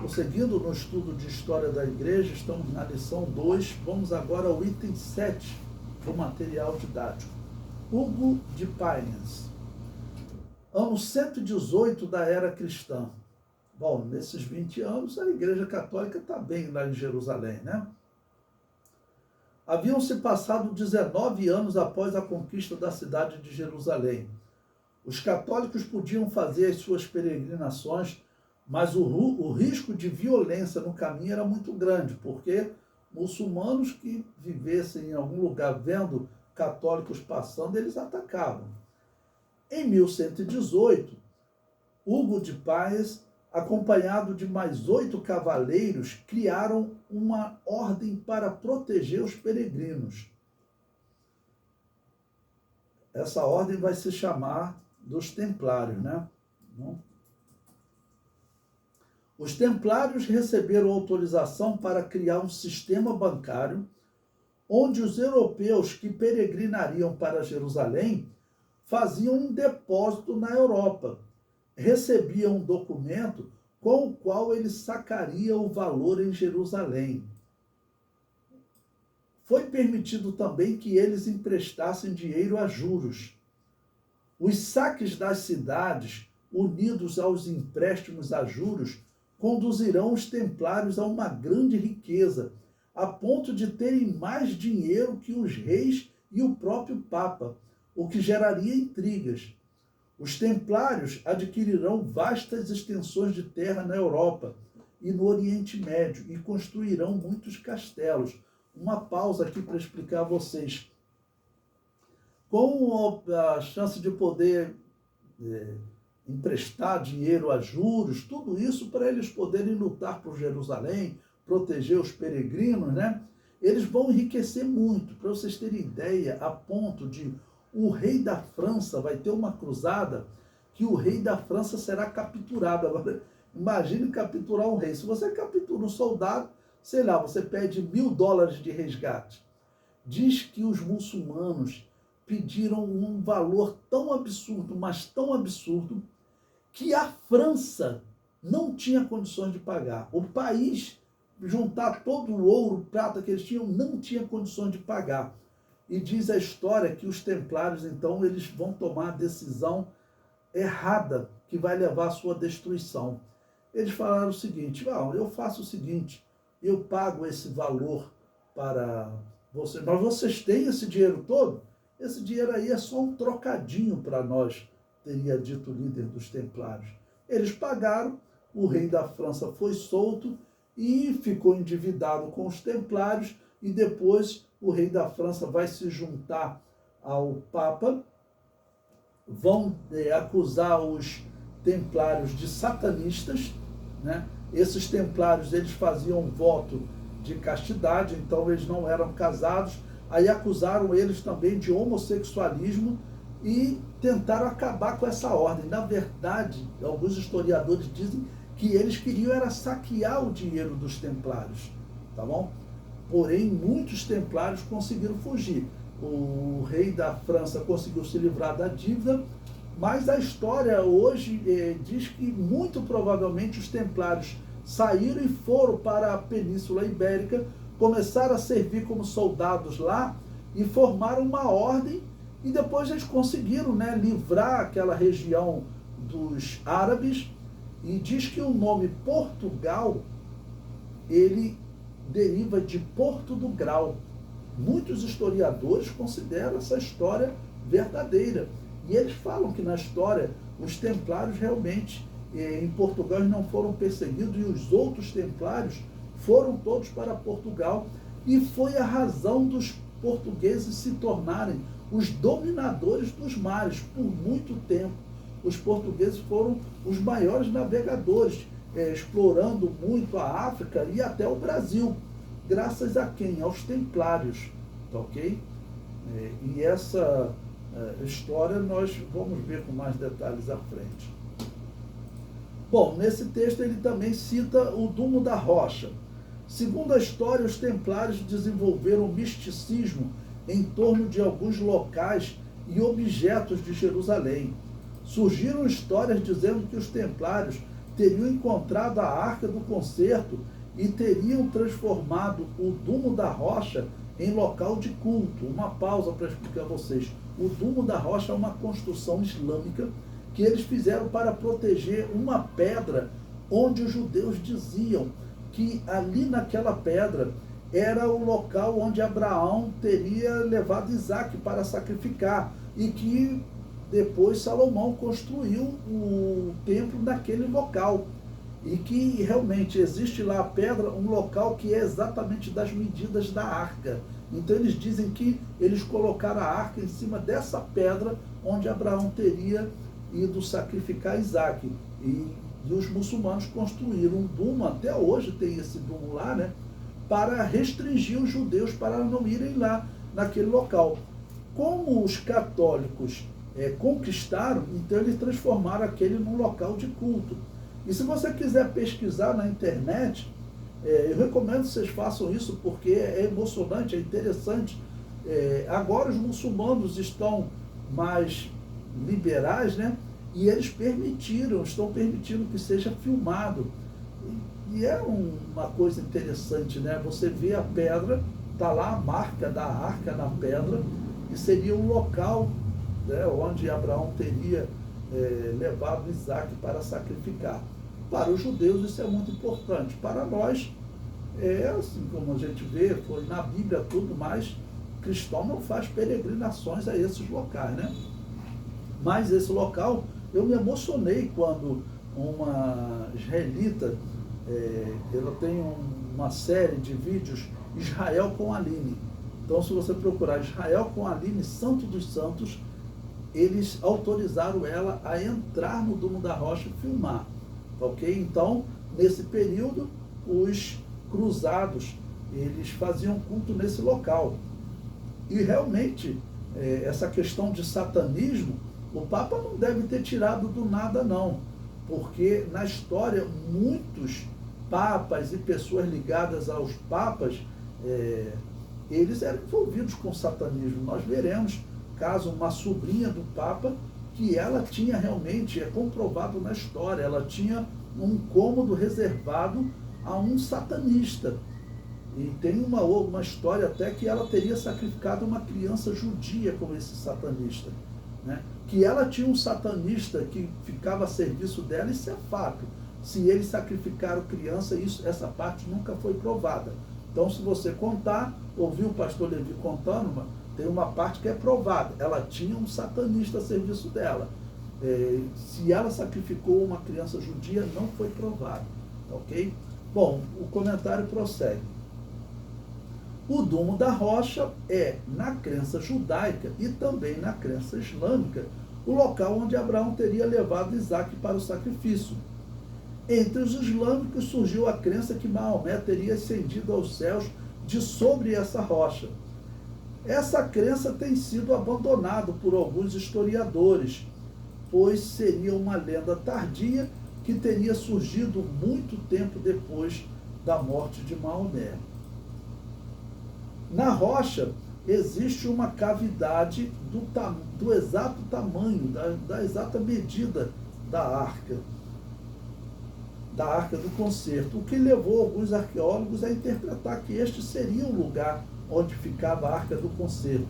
Prosseguindo no estudo de História da Igreja, estamos na lição 2, vamos agora ao item 7 do material didático. Hugo de Payens, ano 118 da era cristã. Bom, nesses 20 anos a Igreja Católica está bem lá em Jerusalém, né? Haviam-se passado 19 anos após a conquista da cidade de Jerusalém. Os católicos podiam fazer as suas peregrinações, mas o risco de violência no caminho era muito grande, porque muçulmanos que vivessem em algum lugar vendo católicos passando, eles atacavam. Em 1118, Hugo de Payens, acompanhado de mais 8 cavaleiros, criaram uma ordem para proteger os peregrinos. Essa ordem vai se chamar dos Templários, né? Os Templários receberam autorização para criar um sistema bancário onde os europeus que peregrinariam para Jerusalém faziam um depósito na Europa, recebiam um documento com o qual ele sacaria o valor em Jerusalém. Foi permitido também que eles emprestassem dinheiro a juros. Os saques das cidades, unidos aos empréstimos a juros, conduzirão os templários a uma grande riqueza, a ponto de terem mais dinheiro que os reis e o próprio Papa, o que geraria intrigas. Os templários adquirirão vastas extensões de terra na Europa e no Oriente Médio e construirão muitos castelos. Uma pausa aqui para explicar a vocês. Com a chance de poder emprestar dinheiro a juros, tudo isso para eles poderem lutar por Jerusalém, proteger os peregrinos, né? Eles vão enriquecer muito. Para vocês terem ideia, a ponto de o rei da França vai ter uma cruzada que o rei da França será capturado. Agora, imagine capturar um rei. Se você captura um soldado, sei lá, você pede $1.000 de resgate. Diz que os muçulmanos pediram um valor tão absurdo, mas tão absurdo, que a França não tinha condições de pagar. O país, juntar todo o ouro, prata que eles tinham, não tinha condições de pagar. E diz a história que os templários, então, eles vão tomar a decisão errada, que vai levar à sua destruição. Eles falaram o seguinte: eu faço o seguinte, eu pago esse valor para vocês, mas vocês têm esse dinheiro todo? Esse dinheiro aí é só um trocadinho para nós, teria dito o líder dos templários. Eles pagaram, o rei da França foi solto e ficou endividado com os templários, e depois o rei da França vai se juntar ao Papa, vão acusar os templários de satanistas, né? Esses templários, eles faziam voto de castidade, então eles não eram casados, aí acusaram eles também de homossexualismo e tentaram acabar com essa ordem. Na verdade, alguns historiadores dizem que eles queriam era saquear o dinheiro dos templários, tá bom? Porém, muitos templários conseguiram fugir. O rei da França conseguiu se livrar da dívida, mas a história hoje diz que muito provavelmente os templários saíram e foram para a Península Ibérica, começaram a servir como soldados lá e formaram uma ordem, e depois eles conseguiram, né, livrar aquela região dos árabes, e diz que o nome Portugal, ele deriva de Porto do Grau. Muitos historiadores consideram essa história verdadeira. E eles falam que na história os templários realmente, em Portugal, não foram perseguidos, e os outros templários foram todos para Portugal. E foi a razão dos portugueses se tornarem os dominadores dos mares por muito tempo. Os portugueses foram os maiores navegadores, explorando muito a África e até o Brasil, graças a quem? Aos templários, tá ok? E essa história nós vamos ver com mais detalhes à frente. Bom, nesse texto ele também cita o Dumo da Rocha. Segundo a história, os templários desenvolveram o misticismo em torno de alguns locais e objetos de Jerusalém. Surgiram histórias dizendo que os templários teriam encontrado a arca do concerto e teriam transformado o Dumo da Rocha em local de culto. Uma pausa para explicar a vocês. O Dumo da Rocha é uma construção islâmica que eles fizeram para proteger uma pedra onde os judeus diziam que ali naquela pedra era o local onde Abraão teria levado Isaac para sacrificar e que depois Salomão construiu o templo naquele local. E que realmente existe lá a pedra, um local que é exatamente das medidas da arca. Então eles dizem que eles colocaram a arca em cima dessa pedra onde Abraão teria ido sacrificar Isaac. E os muçulmanos construíram um dumo, até hoje tem esse dumo lá, né? Para restringir os judeus para não irem lá naquele local. Como os católicos conquistaram, então eles transformaram aquele num local de culto. E se você quiser pesquisar na internet, eu recomendo que vocês façam isso porque é emocionante, é interessante. Agora os muçulmanos estão mais liberais, né? E eles estão permitindo que seja filmado. E é uma coisa interessante, né? Você vê a pedra, está lá a marca da arca na pedra, e seria o local, né, onde Abraão teria levado Isaac para sacrificar. Para os judeus isso é muito importante. Para nós, assim como a gente vê, foi na Bíblia tudo, mas cristão não faz peregrinações a esses locais, né? Mas esse local, eu me emocionei quando uma israelita, ela tem uma série de vídeos, Israel com Aline. Então, se você procurar Israel com Aline, Santo dos Santos, eles autorizaram ela a entrar no Dumo da Rocha e filmar. Ok? Então, nesse período, os cruzados, eles faziam culto nesse local. E realmente, essa questão de satanismo, o Papa não deve ter tirado do nada, não. Porque na história, muitos papas e pessoas ligadas aos papas, eles eram envolvidos com satanismo. Nós veremos, caso uma sobrinha do Papa, que ela tinha realmente, é comprovado na história, ela tinha um cômodo reservado a um satanista. E tem uma história até que ela teria sacrificado uma criança judia com esse satanista, né? Que ela tinha um satanista que ficava a serviço dela, isso é fato. Se eles sacrificaram criança, essa parte nunca foi provada. Então, se você contar, ouviu o pastor Levi contando, tem uma parte que é provada. Ela tinha um satanista a serviço dela. Se ela sacrificou uma criança judia, não foi provado. Ok? Bom, o comentário prossegue. O Dumo da Rocha é, na crença judaica e também na crença islâmica, o local onde Abraão teria levado Isaac para o sacrifício. Entre os islâmicos surgiu a crença que Maomé teria ascendido aos céus de sobre essa rocha. Essa crença tem sido abandonada por alguns historiadores, pois seria uma lenda tardia que teria surgido muito tempo depois da morte de Maomé. Na rocha existe uma cavidade do exato tamanho, da exata medida da arca do concerto, o que levou alguns arqueólogos a interpretar que este seria o lugar onde ficava a arca do concerto.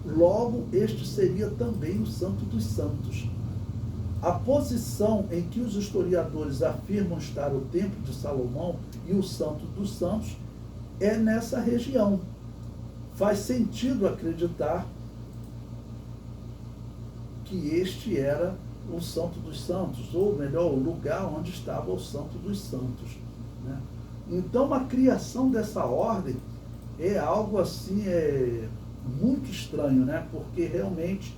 Logo, este seria também o Santo dos Santos. A posição em que os historiadores afirmam estar o Templo de Salomão e o Santo dos Santos é nessa região. Faz sentido acreditar que este era o Santo dos Santos, ou melhor, o lugar onde estava o Santo dos Santos, né? Então, a criação dessa ordem é algo assim, muito estranho, né? Porque realmente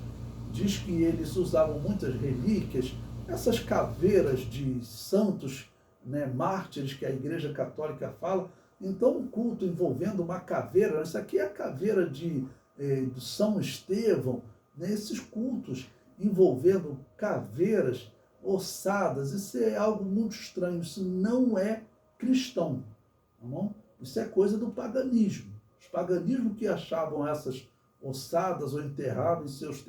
diz que eles usavam muitas relíquias, essas caveiras de santos, né, mártires que a Igreja Católica fala. Então, um culto envolvendo uma caveira, isso aqui é a caveira de São Estevão, né? Esses cultos envolvendo caveiras, ossadas, isso é algo muito estranho, isso não é cristão, tá bom? Isso é coisa do paganismo. Os paganismos que achavam essas ossadas ou enterravam em seus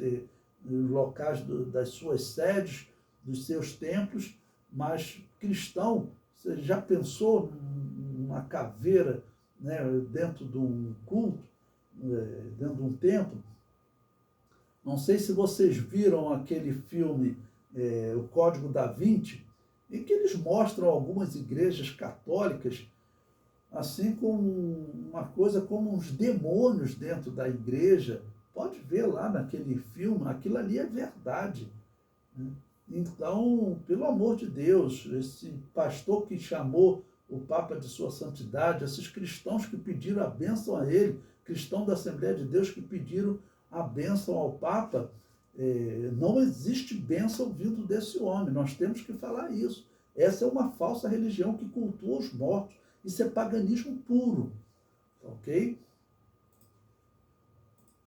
locais das suas sedes, dos seus templos, Mas cristão, você já pensou numa caveira, né, dentro de um culto, dentro de um templo? Não sei se vocês viram aquele filme, O Código da Vinci, em que eles mostram algumas igrejas católicas assim como uma coisa como uns demônios dentro da igreja. Pode ver lá naquele filme, aquilo ali é verdade, né? Então, pelo amor de Deus, esse pastor que chamou o Papa de Sua Santidade, esses cristãos que pediram a bênção a ele, cristãos da Assembleia de Deus que pediram a bênção ao Papa, não existe bênção vindo desse homem, nós temos que falar isso. Essa é uma falsa religião que cultua os mortos. Isso é paganismo puro, ok?